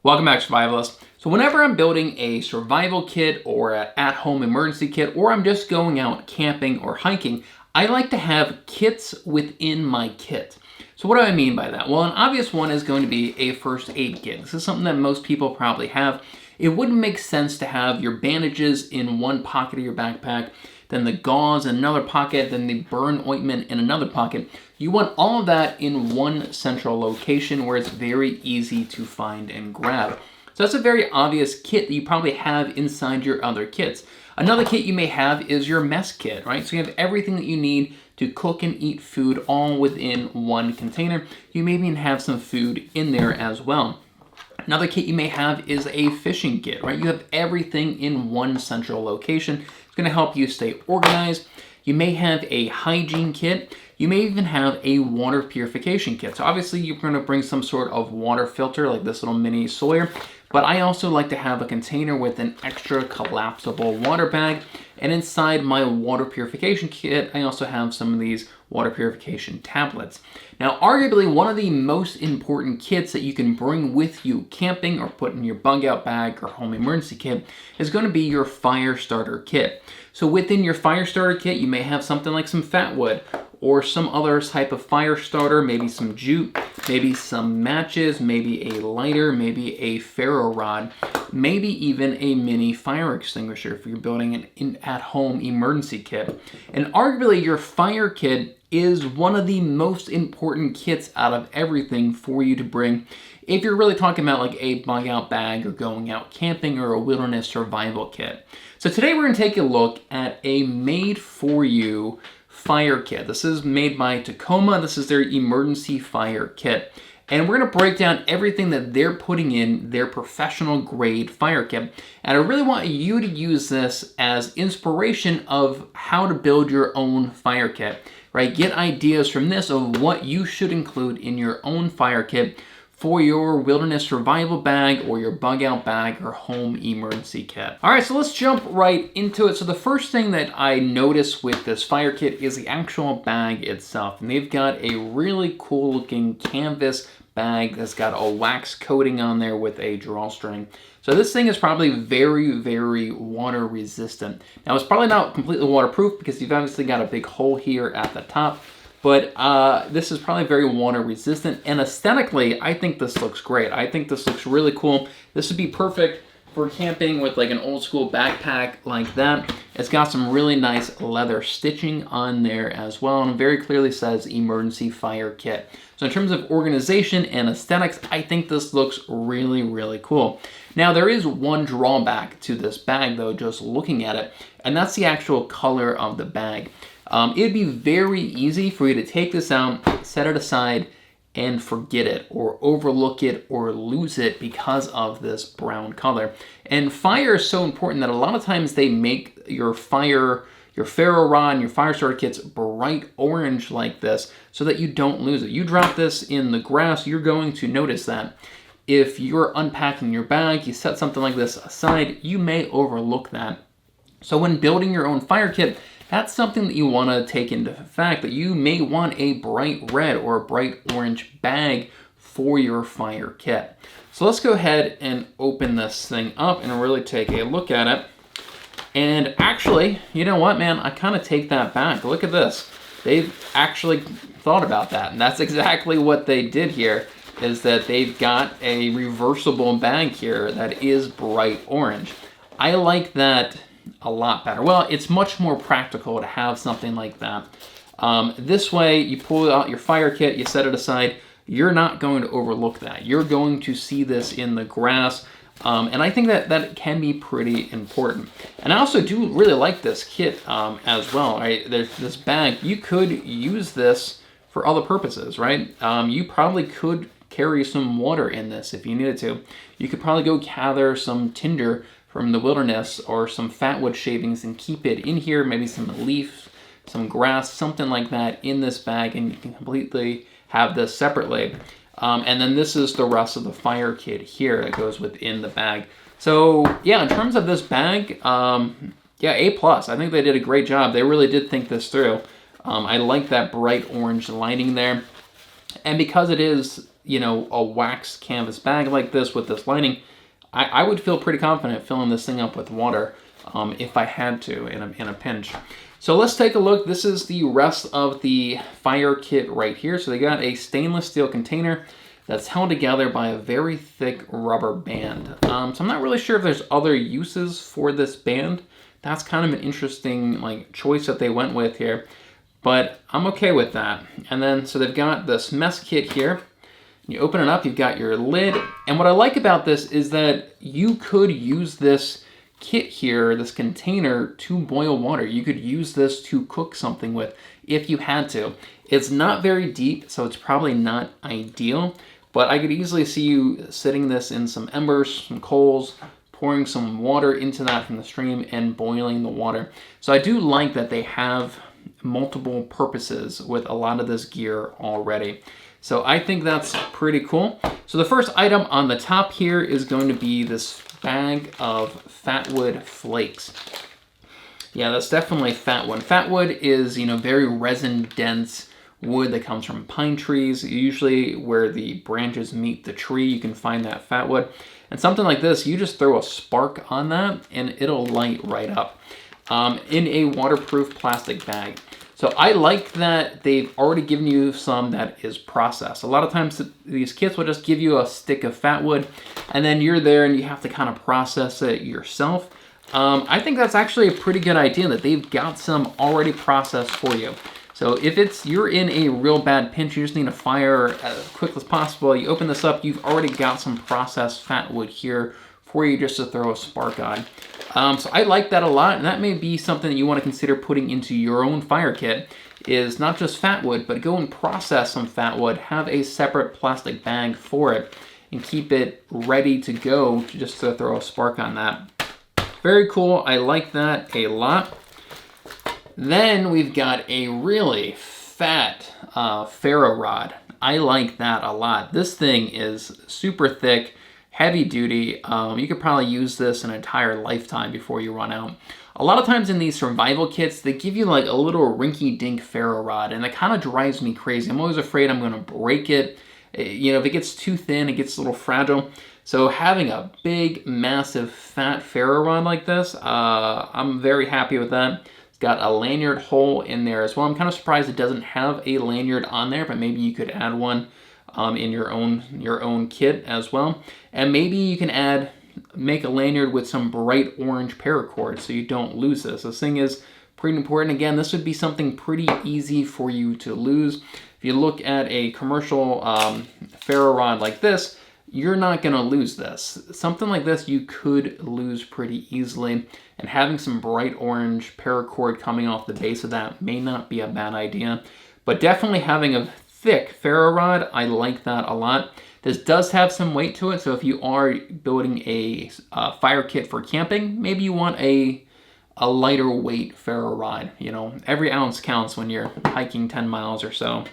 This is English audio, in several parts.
Welcome back, survivalists. So whenever I'm building a survival kit or an at-home emergency kit, or I'm just going out camping or hiking, I like to have kits within my kit. So what do I mean by that? Well, an obvious one is going to be a first aid kit. This is something that most people probably have. It wouldn't make sense to have your bandages in one pocket of your backpack, then the gauze in another pocket, then the burn ointment in another pocket. You want all of that in one central location where it's very easy to find and grab. So that's a very obvious kit that you probably have inside your other kits. Another kit you may have is your mess kit, right? So you have everything that you need to cook and eat food all within one container. You may even have some food in there as well. Another kit you may have is a fishing kit, right? You have everything in one central location. It's going to help you stay organized. You may have a hygiene kit. You may even have a water purification kit. So obviously you're going to bring some sort of water filter like this little mini Sawyer, but I also like to have a container with an extra collapsible water bag. And inside my water purification kit, I also have some of these water purification tablets. Now, arguably one of the most important kits that you can bring with you camping or put in your bug out bag or home emergency kit is going to be your fire starter kit. So within your fire starter kit, you may have something like some fat wood or some other type of fire starter, maybe some jute, maybe some matches, maybe a lighter, maybe a ferro rod, maybe even a mini fire extinguisher if you're building an at-home emergency kit. And arguably your fire kit is one of the most important kits out of everything for you to bring if you're really talking about like a bug out bag or going out camping or a wilderness survival kit. So today we're going to take a look at a made for you fire kit. This is made by Tacamo. This is their emergency fire kit. And we're going to break down everything that they're putting in their professional grade fire kit. And I really want you to use this as inspiration of how to build your own fire kit, right? Get ideas from this of what you should include in your own fire kit for your wilderness survival bag or your bug out bag or home emergency kit. All right, so let's jump right into it. So the first thing that I noticed with this fire kit is the actual bag itself. And they've got a really cool looking canvas bag that's got a wax coating on there with a drawstring. So this thing is probably very, very water resistant. Now it's probably not completely waterproof because you've obviously got a big hole here at the top, but this is probably very water resistant, and aesthetically, I think this looks great. I think this looks really cool. This would be perfect for camping with like an old school backpack like that. It's got some really nice leather stitching on there as well, and it very clearly says emergency fire kit. So in terms of organization and aesthetics, I think this looks really, really cool. Now there is one drawback to this bag though, just looking at it, and that's the actual color of the bag. It'd be very easy for you to take this out, set it aside, and forget it, or overlook it, or lose it because of this brown color. And fire is so important that a lot of times they make your ferro rod and your fire starter kits bright orange like this so that you don't lose it. You drop this in the grass, you're going to notice that. If you're unpacking your bag, you set something like this aside, you may overlook that. So when building your own fire kit, that's something that you want to take into fact, that you may want a bright red or a bright orange bag for your fire kit. So let's go ahead and open this thing up and really take a look at it. And actually, you know what, man? I kind of take that back. Look at this. They've actually thought about that. And that's exactly what they did here, is that they've got a reversible bag here that is bright orange. I like that a lot better. Well, it's much more practical to have something like that. This way, you pull out your fire kit, you set it aside, you're not going to overlook that. You're going to see this in the grass, and I think that it can be pretty important. And I also do really like this kit as well. Right? There's this bag. You could use this for other purposes, right? You probably could carry some water in this if you needed to. You could probably go gather some tinder from the wilderness or some fatwood shavings and keep it in here, maybe some leaf, some grass, something like that in this bag, and you can completely have this separately. And then this is the rest of the fire kit here that goes within the bag. So yeah, in terms of this bag, yeah, A+. I think they did a great job. They really did think this through. I like that bright orange lighting there. And because it is you know, a wax canvas bag like this with this lining, I would feel pretty confident filling this thing up with water if I had to in a pinch. So let's take a look. This is the rest of the fire kit right here. So they got a stainless steel container that's held together by a very thick rubber band. So I'm not really sure if there's other uses for this band. That's kind of an interesting like choice that they went with here, but I'm okay with that. And then, so they've got this mess kit here. You open it up, you've got your lid. And what I like about this is that you could use this kit here, this container, to boil water. You could use this to cook something with if you had to. It's not very deep, so it's probably not ideal, but I could easily see you sitting this in some embers, some coals, pouring some water into that from the stream and boiling the water. So I do like that they have multiple purposes with a lot of this gear already. So I think that's pretty cool. So the first item on the top here is going to be this bag of fatwood flakes. Yeah, that's definitely fatwood. Fatwood is, you know, very resin dense wood that comes from pine trees. Usually where the branches meet the tree, you can find that fatwood. And something like this, you just throw a spark on that and it'll light right up in a waterproof plastic bag. So I like that they've already given you some that is processed. A lot of times these kits will just give you a stick of fatwood and then you're there and you have to kind of process it yourself. I think that's actually a pretty good idea that they've got some already processed for you. So if you're in a real bad pinch, you just need a fire as quick as possible, you open this up, you've already got some processed fatwood here for you just to throw a spark on. So I like that a lot, and that may be something that you want to consider putting into your own fire kit, is not just fatwood, but go and process some fatwood, have a separate plastic bag for it, and keep it ready to go just to throw a spark on that. Very cool, I like that a lot. Then we've got a really fat ferro rod. I like that a lot. This thing is super thick, heavy duty. You could probably use this an entire lifetime before you run out. A lot of times in these survival kits, they give you like a little rinky-dink ferro rod, and it kind of drives me crazy. I'm always afraid I'm gonna break it. You know, if it gets too thin, it gets a little fragile. So having a big, massive, fat ferro rod like this, I'm very happy with that. It's got a lanyard hole in there as well. I'm kind of surprised it doesn't have a lanyard on there, but maybe you could add one in your own kit as well. And maybe you can make a lanyard with some bright orange paracord so you don't lose this. This thing is pretty important. Again, this would be something pretty easy for you to lose. If you look at a commercial ferro rod like this, you're not gonna lose this. Something like this you could lose pretty easily, and having some bright orange paracord coming off the base of that may not be a bad idea. But definitely having a thick ferro rod, I like that a lot. This does have some weight to it, so if you are building a fire kit for camping, maybe you want a lighter weight ferro rod. You know, every ounce counts when you're hiking 10 miles or so.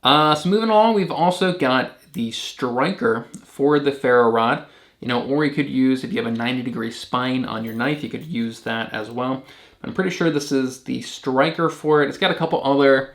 So moving along, we've also got the striker for the ferro rod. You know, or you could use, if you have a 90-degree spine on your knife, you could use that as well. I'm pretty sure this is the striker for it. It's got a couple other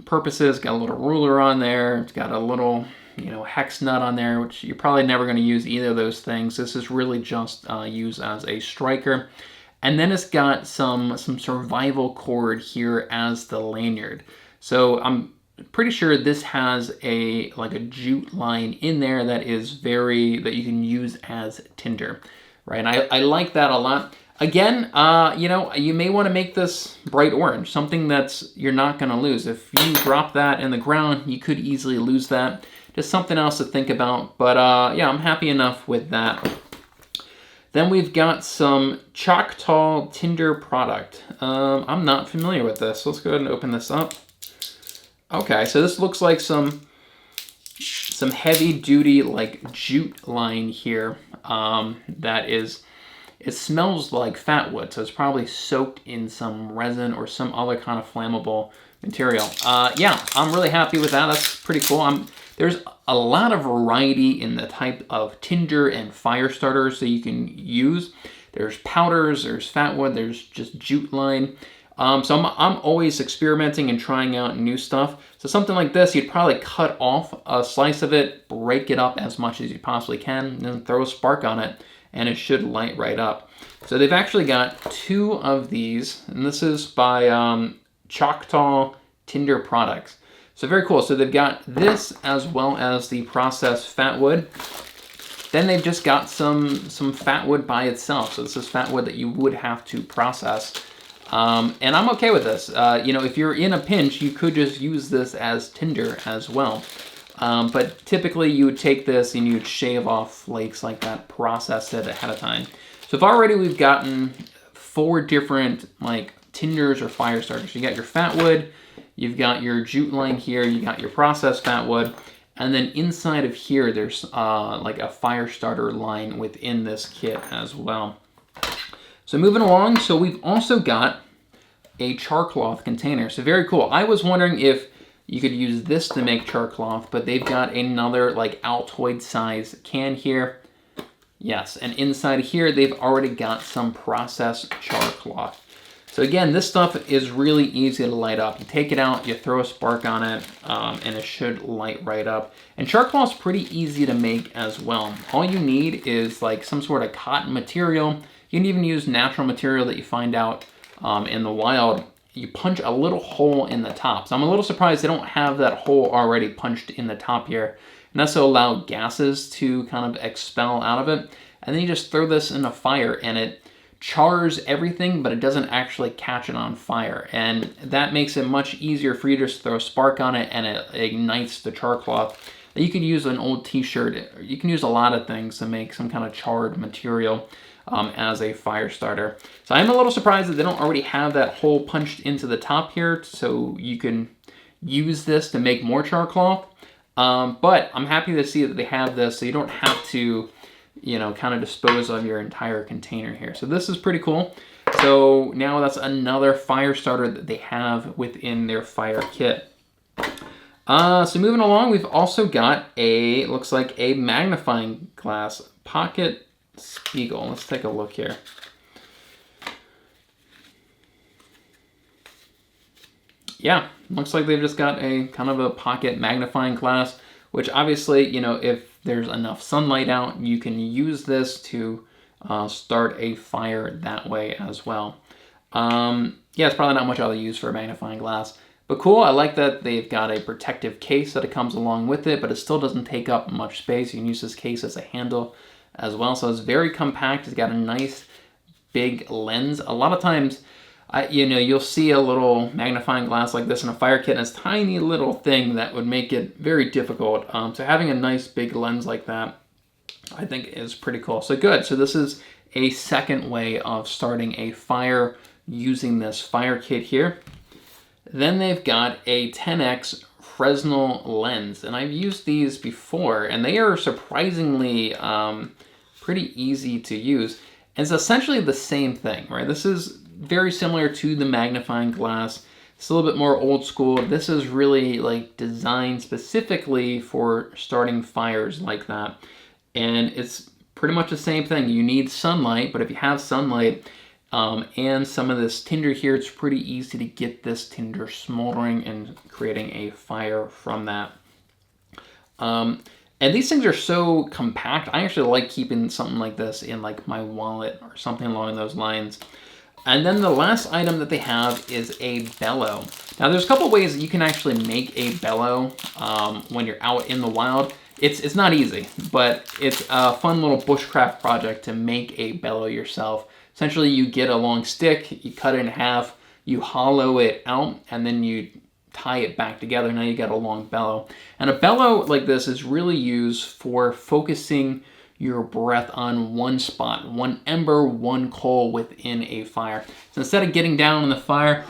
purposes. Got a little ruler on there. It's got a little, you know, hex nut on there, which you're probably never going to use either of those things. This is really just used as a striker. And then it's got some survival cord here as the lanyard. So I'm pretty sure this has a jute line in there that is that you can use as tinder, right? I like that a lot. Again, you know, you may want to make this bright orange, something that's you're not going to lose. If you drop that in the ground, you could easily lose that. Just something else to think about. But yeah, I'm happy enough with that. Then we've got some Choctaw tinder product. I'm not familiar with this. Let's go ahead and open this up. Okay, so this looks like some heavy duty like jute line here that is, it smells like fat wood, so it's probably soaked in some resin or some other kind of flammable material. Yeah, I'm really happy with that. That's pretty cool. There's a lot of variety in the type of tinder and fire starters that you can use. There's powders, there's fat wood, there's just jute line. So I'm always experimenting and trying out new stuff. So something like this, you'd probably cut off a slice of it, break it up as much as you possibly can, and then throw a spark on it, and it should light right up. So they've actually got 2 of these, and this is by Choctaw Tinder Products. So very cool. So they've got this as well as the processed fat wood. Then they've just got some fat wood by itself. So this is fat wood that you would have to process. And I'm okay with this. You know, if you're in a pinch, you could just use this as tinder as well. But typically you would take this and you'd shave off flakes like that, process it ahead of time. So if already we've gotten 4 different like tinders or fire starters. You got your fat wood, you've got your jute line here, you got your processed fat wood, and then inside of here there's like a fire starter line within this kit as well. So moving along, so we've also got a char cloth container. So very cool. I was wondering if you could use this to make char cloth, but they've got another like Altoid size can here. Yes, and inside here they've already got some processed char cloth. So again, this stuff is really easy to light up. You take it out, you throw a spark on it, and it should light right up. And char cloth's pretty easy to make as well. All you need is like some sort of cotton material. You can even use natural material that you find out in the wild. You punch a little hole in the top. So I'm a little surprised they don't have that hole already punched in the top here. And that's to allow gases to kind of expel out of it. And then you just throw this in a fire and it chars everything, but it doesn't actually catch it on fire. And that makes it much easier for you to just throw a spark on it and it ignites the char cloth. You could use an old t-shirt. You can use a lot of things to make some kind of charred material as a fire starter. So I'm a little surprised that they don't already have that hole punched into the top here, so you can use this to make more char cloth. But I'm happy to see that they have this, so you don't have to, you know, kind of dispose of your entire container here. So this is pretty cool. So now that's another fire starter that they have within their fire kit. So moving along, we've also got a, looks like a magnifying glass pocket spiegel. Let's take a look here. Yeah, looks like they've just got a kind of a pocket magnifying glass, which obviously, you know, if there's enough sunlight out, you can use this to start a fire that way as well. Yeah, it's probably not much I'll use for a magnifying glass. But cool, I like that they've got a protective case that it comes along with it, but it still doesn't take up much space. You can use this case as a handle as well. So it's very compact. It's got a nice big lens. A lot of times, you know, you'll see a little magnifying glass like this in a fire kit, and it's a tiny little thing that would make it very difficult. So having a nice big lens like that, I think is pretty cool. So good. So this is a second way of starting a fire using this fire kit here. Then they've got a 10x Fresnel lens, and I've used these before, and they are surprisingly pretty easy to use. And it's essentially the same thing, right? This is very similar to the magnifying glass. It's a little bit more old school. This is really like designed specifically for starting fires like that. And it's pretty much the same thing. You need sunlight, but if you have sunlight and some of this tinder here, it's pretty easy to get this tinder smoldering and creating a fire from that. And these things are so compact. I actually like keeping something like this in like my wallet or something along those lines. And then the last item that they have is a bellow. Now there's a couple ways that you can actually make a bellow when you're out in the wild. It's not easy, but it's a fun little bushcraft project to make a bellow yourself. Essentially you get a long stick, you cut it in half, you hollow it out, and then you tie it back together. Now you got a long bellow. And a bellow like this is really used for focusing your breath on one spot, one ember, one coal within a fire. So instead of getting down in the fire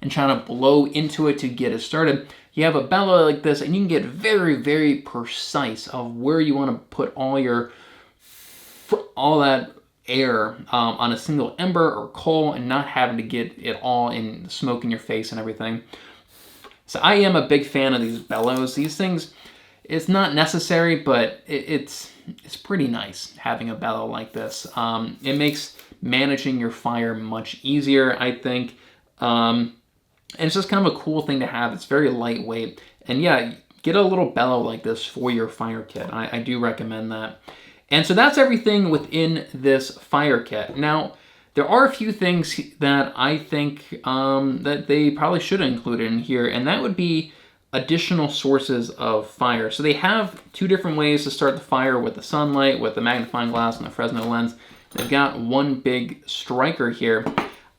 and trying to blow into it to get it started, you have a bellow like this, and you can get very, very precise of where you want to put all that air on a single ember or coal, and not having to get it all in smoke in your face and everything. So I am a big fan of these bellows. These things, it's not necessary, but it's pretty nice having a bellow like this. It makes managing your fire much easier, I think. And it's just kind of a cool thing to have. It's very lightweight. And yeah, get a little Bellow like this for your fire kit. I do recommend that. And so that's everything within this fire kit. Now, there are a few things that I think that they probably should include in here, and that would be additional sources of fire. So they have two different ways to start the fire, with the sunlight, with the magnifying glass, and the Fresno lens. They've got one big striker here.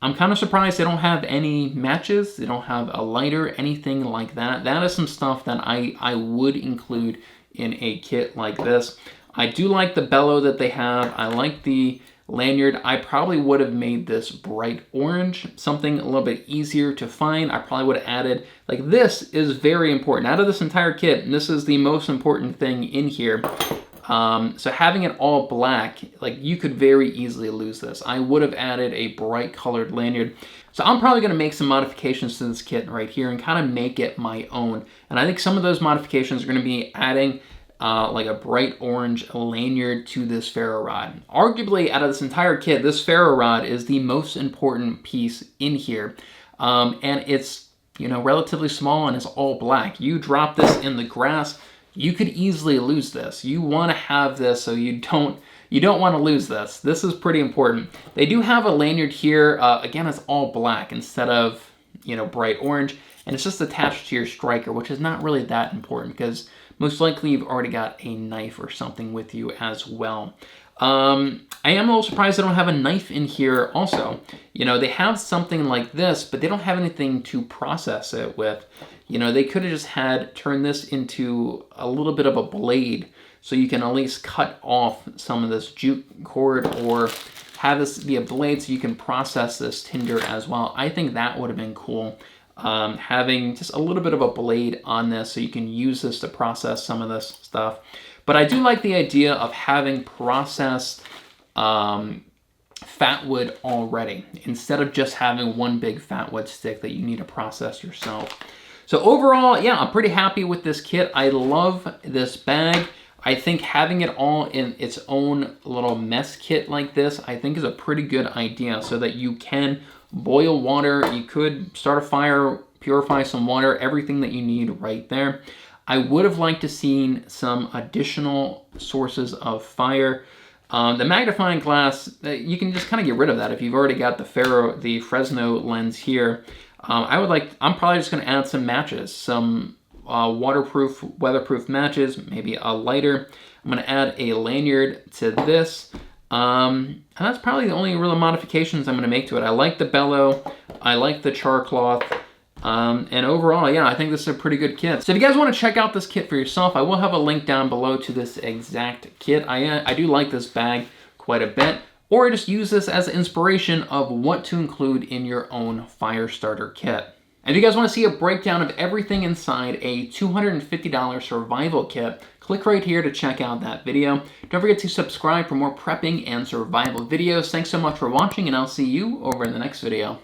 I'm kind of surprised they don't have any matches. They don't have a lighter, anything like that. That is some stuff that I would include in a kit like this. I do like the Bellow that they have. I like the lanyard. I probably would have made this bright orange, something a little bit easier to find. I probably would have added, like, this is very important. Out of this entire kit, this is the most important thing in here. So having it all black, like, you could very easily lose this. I would have added a bright colored lanyard. So I'm probably going to make some modifications to this kit right here and kind of make it my own. And I think some of those modifications are going to be adding like a bright orange lanyard to this ferro rod. Arguably, out of this entire kit, this ferro rod is the most important piece in here. And it's, you know, relatively small and it's all black. You drop this in the grass, you could easily lose this. You want to have this so you don't want to lose this. This is pretty important. They do have a lanyard here. Again, it's all black instead of, you know, bright orange. And it's just attached to your striker, which is not really that important because most likely you've already got a knife or something with you as well. I am a little surprised they don't have a knife in here also. You know, they have something like this, but they don't have anything to process it with. You know, they could have just turned this into a little bit of a blade so you can at least cut off some of this jute cord, or have this be a blade so you can process this tinder as well. I think that would have been cool. Having just a little bit of a blade on this so you can use this to process some of this stuff. But I do like the idea of having processed fat wood already, instead of just having one big fat wood stick that you need to process yourself. So overall, yeah, I'm pretty happy with this kit. I love this bag. I think having it all in its own little mess kit like this, I think is a pretty good idea, so that you can boil water, you could start a fire, purify some water, everything that you need right there. I would have liked to seen some additional sources of fire. The magnifying glass, you can just kind of get rid of that if you've already got the Fresno lens here. I'm probably just going to add some matches, some waterproof, weatherproof matches, maybe a lighter. I'm going to add a lanyard to this. And that's probably the only real modifications I'm going to make to it. I like the Bellow, I like the char cloth, and overall, yeah, I think this is a pretty good kit. So if you guys want to check out this kit for yourself, I will have a link down below to this exact kit. I do like this bag quite a bit, or just use this as inspiration of what to include in your own fire starter kit. And if you guys want to see a breakdown of everything inside a $250 survival kit, click right here to check out that video. Don't forget to subscribe for more prepping and survival videos. Thanks so much for watching, and I'll see you over in the next video.